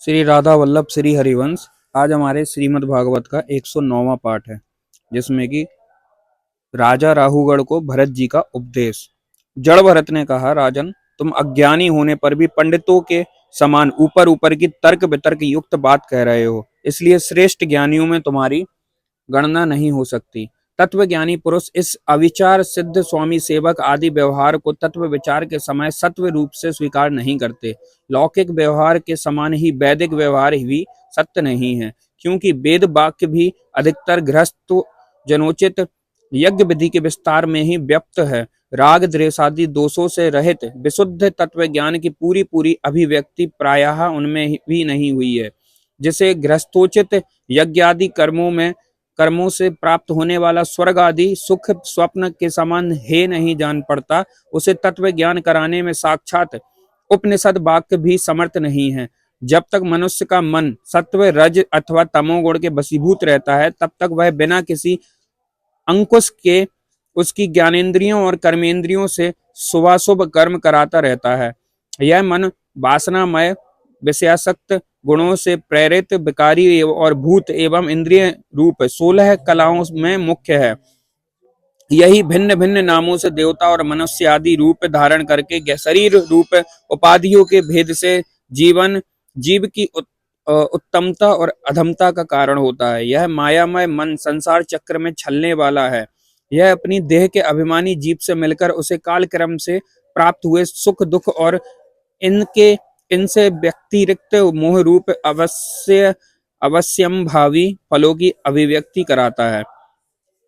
श्री राधा वल्लभ श्री हरिवंश। आज हमारे श्रीमद् भागवत का 109वां पाठ है, जिसमें कि राजा राहुगढ़ को भरत जी का उपदेश। जड़ भरत ने कहा, राजन, तुम अज्ञानी होने पर भी पंडितों के समान ऊपर ऊपर की तर्क वितर्क युक्त बात कह रहे हो, इसलिए श्रेष्ठ ज्ञानियों में तुम्हारी गणना नहीं हो सकती। तत्व ज्ञानी पुरुष इस अविचार सिद्ध स्वामी सेवक आदि व्यवहार को तत्व विचार के समय सत्व रूप से स्वीकार नहीं करते। लौकिक व्यवहार के समान ही वैदिक व्यवहार भी सत्य नहीं है, क्योंकि वेद वाक्य भी अधिकतर गृहस्थ जनोचित यज्ञ विधि के विस्तार में ही व्यक्त है। राग द्वेषादि दोषों से रहित विशुद्ध तत्व ज्ञान की पूरी पूरी अभिव्यक्ति प्रायः उनमें भी नहीं हुई है। जिसे गृहस्थोचित यज्ञादि कर्मों से प्राप्त होने वाला स्वर्ग आदि सुख स्वप्न के समान हे नहीं जान पड़ता, उसे तत्व ज्ञान कराने में साक्षात उपनिषद वाक्य भी समर्थ नहीं है। जब तक मनुष्य का मन सत्व रज अथवा तमोगुण के वशीभूत रहता है, तब तक वह बिना किसी अंकुश के उसकी ज्ञानेंद्रियों और कर्मेंद्रियों से शुभाशुभ कर्म कराता रहता है। यह मन वासनामय विषयासक्त गुणों से प्रेरित विकारी और भूत एवं इंद्रिय रूप 16 कलाओं में मुख्य है। यही भिन्न भिन्न नामों से देवता और मनुष्य आदि रूप धारण करके शरीर रूप उपाधियों के भेद से जीव की उत्तमता और अधमता का कारण होता है। यह मायामय मन संसार चक्र में छलने वाला है। यह अपनी देह के अभिमानी जीव से मिलकर उसे काल क्रम से प्राप्त हुए सुख दुख और इनके इनसे व्यतिरिक्त मोह रूप अवश्यम भावी फलों की अभिव्यक्ति कराता है।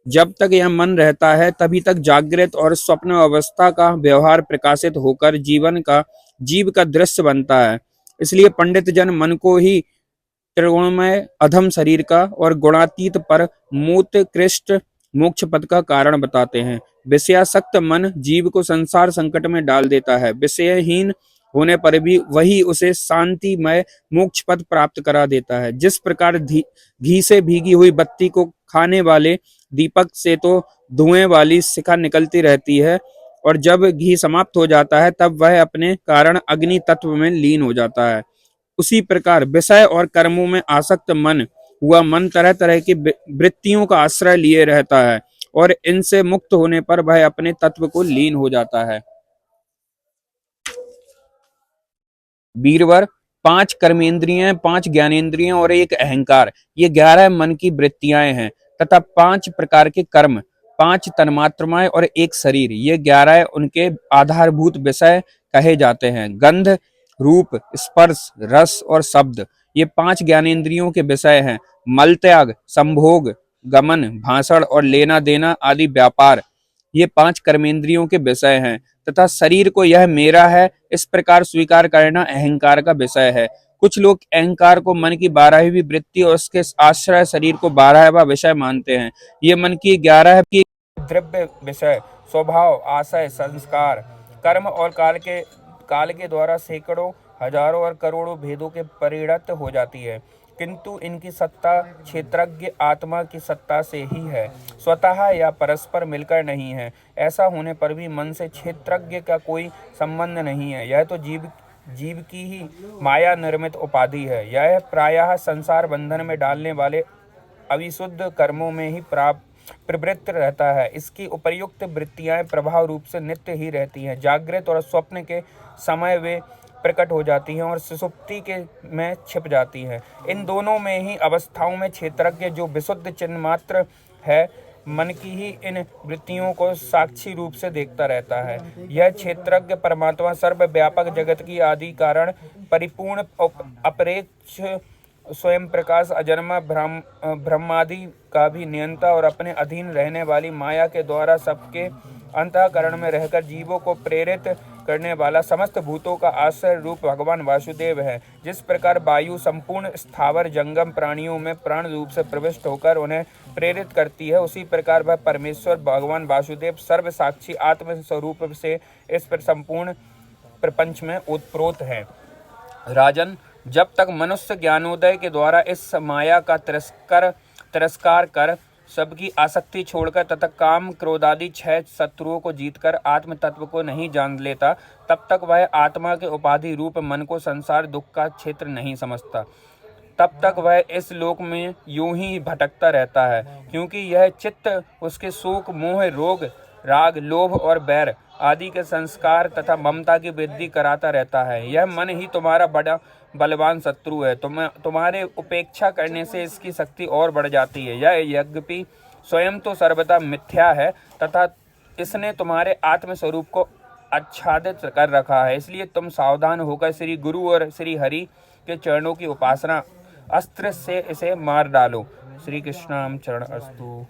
जब तक यह मन रहता है, तभी तक जागृत और स्वप्न अवस्था का व्यवहार प्रकाशित होकर जीव का दृश्य बनता है। इसलिए पंडित जन मन को ही त्रिगुणमय अधम शरीर का और गुणातीत पर मोत्कृष्ट मोक्ष पद का कारण बताते हैं। विषयासक्त मन जीव को संसार संकट में डाल देता है। विषयहीन होने पर भी वही उसे शांतिमय मोक्ष पद प्राप्त करा देता है। जिस प्रकार घी से भीगी हुई बत्ती को खाने वाले दीपक से तो धुएं वाली शिखा निकलती रहती है, और जब घी समाप्त हो जाता है तब वह अपने कारण अग्नि तत्व में लीन हो जाता है। उसी प्रकार विषय और कर्मों में आसक्त मन तरह तरह की वृत्तियों का आश्रय लिए रहता है, और इनसे मुक्त होने पर वह अपने तत्व को लीन हो जाता है। बीरवर, 5 कर्मेंद्रियां, 5 ज्ञानेंद्रियां और एक अहंकार, ये 11 मन की वृत्तियां हैं, तथा 5 प्रकार के कर्म, 5 तन्मात्राएं और एक शरीर, ये 11 उनके आधारभूत विषय कहे जाते हैं। गंध, रूप, स्पर्श, रस और शब्द, ये 5 ज्ञानेंद्रियों के विषय हैं। मल त्याग, संभोग, गमन, भाषण और लेना देना आदि व्यापार, ये 5 कर्मेंद्रियों के विषय हैं। तथा शरीर को यह मेरा है इस प्रकार स्वीकार करना अहंकार का विषय है। कुछ लोग अहंकार को मन की 12वीं वृत्ति और उसके आश्रय शरीर को 12वां विषय मानते हैं। ये मन की 11 की द्रव्य विषय, स्वभाव, आशय, संस्कार, कर्म और काल के द्वारा सैकड़ों, हजारों और करोड़ों भेदों के परिणत हो जाती है, किंतु इनकी सत्ता क्षेत्रज्ञ आत्मा की सत्ता से ही है, स्वतः या परस्पर मिलकर नहीं है। ऐसा होने पर भी मन से क्षेत्रज्ञ का कोई संबंध नहीं है। यह तो जीव की ही माया निर्मित उपाधि है। यह प्रायः संसार बंधन में डालने वाले अविशुद्ध कर्मों में ही प्रवृत्त रहता है। इसकी उपर्युक्त वृत्तियां प्रभाव रूप से नित्य ही रहती हैं। जागृत और स्वप्न के समय वे प्रकट हो जाती हैं और सुषुप्ति के में छिप जाती हैं। इन दोनों में ही अवस्थाओं में क्षेत्रज्ञ, जो विशुद्ध चिन्ह मात्र है, मन की ही इन वृत्तियों को साक्षी रूप से देखता रहता है। यह क्षेत्रज्ञ परमात्मा सर्वव्यापक जगत की आदि कारण परिपूर्ण अपरेक्ष स्वयं प्रकाश अजन्मा ब्रह्मादि का भी नियंता और अपने अधीन रहने वाली माया के द्वारा सबके अंतःकरण में रहकर जीवों को प्रेरित करने वाला समस्त भूतों का आश्रय रूप भगवान वासुदेव है। जिस प्रकार वायु संपूर्ण स्थावर जंगम प्राणियों में प्राण रूप से प्रविष्ट होकर उन्हें प्रेरित करती है, उसी प्रकार वह परमेश्वर भगवान वासुदेव सर्व साक्षी आत्म स्वरूप से इस पर संपूर्ण प्रपंच में ओतप्रोत है। राजन, जब तक मनुष्य ज्ञानोदय के द्वारा इस माया का तिरस्कार कर सबकी आसक्ति छोड़कर तथा काम क्रोधादि 6 शत्रुओं को जीतकर आत्म तत्व को नहीं जान लेता, तब तक वह आत्मा के उपाधि रूप मन को संसार दुख का क्षेत्र नहीं समझता। तब तक वह इस लोक में यूं ही भटकता रहता है, क्योंकि यह चित्त उसके शोक, मोह, रोग, राग, लोभ और बैर आदि के संस्कार तथा ममता की वृद्धि कराता रहता है। यह मन ही तुम्हारा बड़ा बलवान शत्रु है। तुम्हारे उपेक्षा करने से इसकी शक्ति और बढ़ जाती है। यह यद्यपि स्वयं तो सर्वदा मिथ्या है तथा इसने तुम्हारे आत्म स्वरूप को आच्छादित कर रखा है। इसलिए तुम सावधान होकर श्री गुरु और श्री हरि के चरणों की उपासना अस्त्र से इसे मार डालो। श्री कृष्णाम चरण अस्तु।